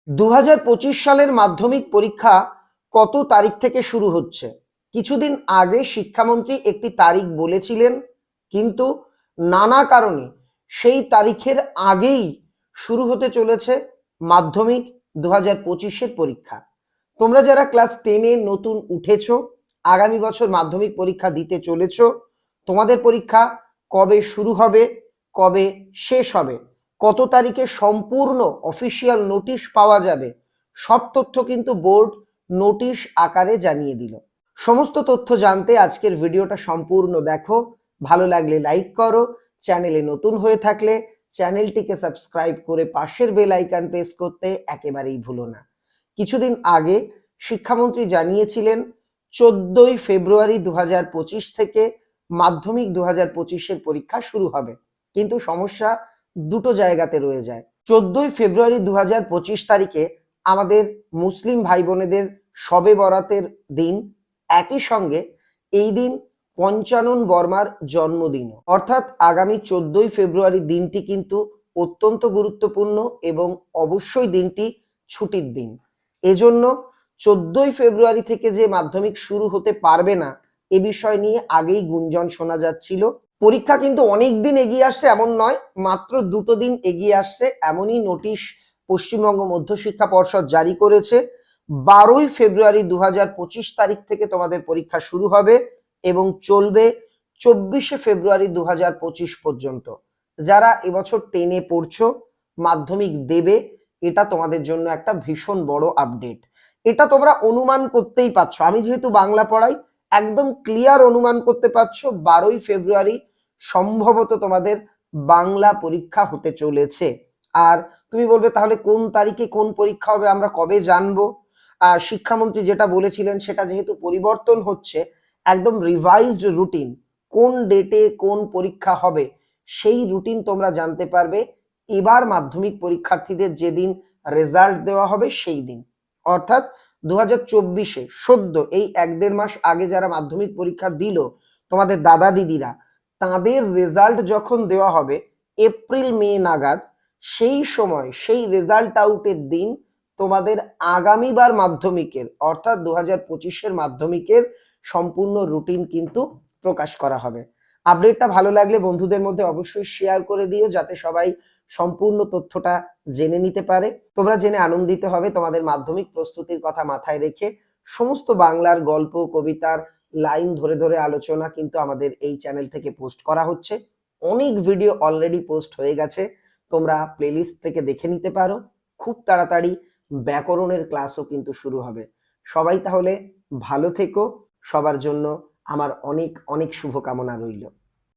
2025 সালের মাধ্যমিক পরীক্ষা কত তারিখ থেকে শুরু হচ্ছে? কিছুদিন আগে শিক্ষামন্ত্রী একটি তারিখ বলেছিলেন, কিন্তু নানা কারণে সেই তারিখের আগেই শুরু হতে চলেছে মাধ্যমিক 2025-এর পরীক্ষা। তোমরা যারা ক্লাস 10-এ নতুন উঠেছো, আগামী বছর মাধ্যমিক পরীক্ষা দিতে চলেছো, তোমাদের পরীক্ষা কবে শুরু হবে, কবে শেষ হবে, কত তারিখে সম্পূর্ণ অফিসিয়াল নোটিশ পাওয়া যাবে, সব তথ্য কিন্তু বোর্ড নোটিশ আকারে জানিয়ে দিল। সমস্ত তথ্য জানতে আজকের ভিডিওটা সম্পূর্ণ দেখো। ভালো লাগলে লাইক করো, চ্যানেলে নতুন হয়ে থাকলে চ্যানেলটিকে সাবস্ক্রাইব করে পাশের বেল আইকন প্রেস করতে একেবারেই ভুলো না। কিছুদিন আগে শিক্ষামন্ত্রী জানিয়েছিলেন 14ই ফেব্রুয়ারি 2025 থেকে মাধ্যমিক 2025-এর পরীক্ষা শুরু হবে, কিন্তু সমস্যা দুটো জায়গাতে রয়ে যায়। 14ই ফেব্রুয়ারি 2025 তারিখে আমাদের মুসলিম ভাই বোনেদের শবে বরাতের দিন, একই সঙ্গে এই দিন পঞ্চানন বর্মার জন্মদিন, অর্থাৎ আগামী 14ই ফেব্রুয়ারি দিনটি কিন্তু অত্যন্ত গুরুত্বপূর্ণ এবং অবশ্যই দিনটি ছুটির দিন। এজন্য 14ই ফেব্রুয়ারি থেকে যে মাধ্যমিক শুরু হতে পারবে না, এ বিষয় নিয়ে আগেই গুঞ্জন শোনা যাচ্ছিল। পরীক্ষা কিন্তু অনেক দিন এগিয়ে আসছে এমন নয়, মাত্র 2 দিন এগিয়ে আসছে, এমনই নোটিশ পশ্চিমবঙ্গ মধ্যশিক্ষা পর্ষদ জারি করেছে। 12ই ফেব্রুয়ারি 2025 তারিখ থেকে তোমাদের পরীক্ষা শুরু হবে এবং চলবে 24শে ফেব্রুয়ারি 2025 পর্যন্ত। যারা এবছর 10-এ পড়ছো, মাধ্যমিক দেবে, এটা তোমাদের জন্য একটা ভীষণ বড় আপডেট। এটা তোমরা অনুমান করতেই পারছো, আমি যেহেতু বাংলা পড়াই, একদম ক্লিয়ার অনুমান করতে পারছো 12ই ফেব্রুয়ারি সম্ভবত তোমাদের বাংলা পরীক্ষা হতে চলেছে। আর তুমি বলবে তাহলে কোন তারিখে কোন পরীক্ষা হবে আমরা কবে জানবো? শিক্ষামন্ত্রী যেটা বলেছিলেন সেটা যেহেতু পরিবর্তন হচ্ছে, একদম রিভাইজড রুটিন, কোন ডেটে কোন পরীক্ষা হবে সেই রুটিন তোমরা জানতে পারবে এবার মাধ্যমিক পরীক্ষার্থীদের যেদিন রেজাল্ট দেওয়া হবে সেই দিন, অর্থাৎ 2024-এ সদ্য এই 1-1.5 মাস আগে যারা মাধ্যমিক পরীক্ষা দিল, তোমাদের দাদা দিদিরা, তাদের রেজাল্ট যখন দেওয়া হবে এপ্রিল মে নাগাদ, সেই সময় সেই রেজাল্ট আউটের দিন তোমাদের আগামীবার মাধ্যমিকের অর্থাৎ 2025-এর মাধ্যমিকের সম্পূর্ণ রুটিন কিন্তু প্রকাশ করা হবে। আপডেটটা ভালো লাগলে বন্ধুদের মধ্যে অবশ্যই শেয়ার করে দিও, যাতে সবাই সম্পূর্ণ তথ্যটা জেনে নিতে পারে। তোমরা জেনে আনন্দিত হবে। তোমাদের মাধ্যমিক প্রস্তুতির কথা মাথায় রেখে সমস্ত বাংলার গল্প, কবিতার লাইন ধরে ধরে আলোচনা কিন্তু আমাদের এই চ্যানেল থেকে পোস্ট করা হচ্ছে। অনেক ভিডিও অলরেডি পোস্ট হয়ে গেছে, তোমরা প্লেলিস্ট থেকে দেখে নিতে পারো। খুব তাড়াতাড়ি ব্যাকরণের ক্লাসও কিন্তু শুরু হবে। সবাই তাহলে ভালো থেকো, সবার জন্য আমার অনেক অনেক শুভকামনা রইল।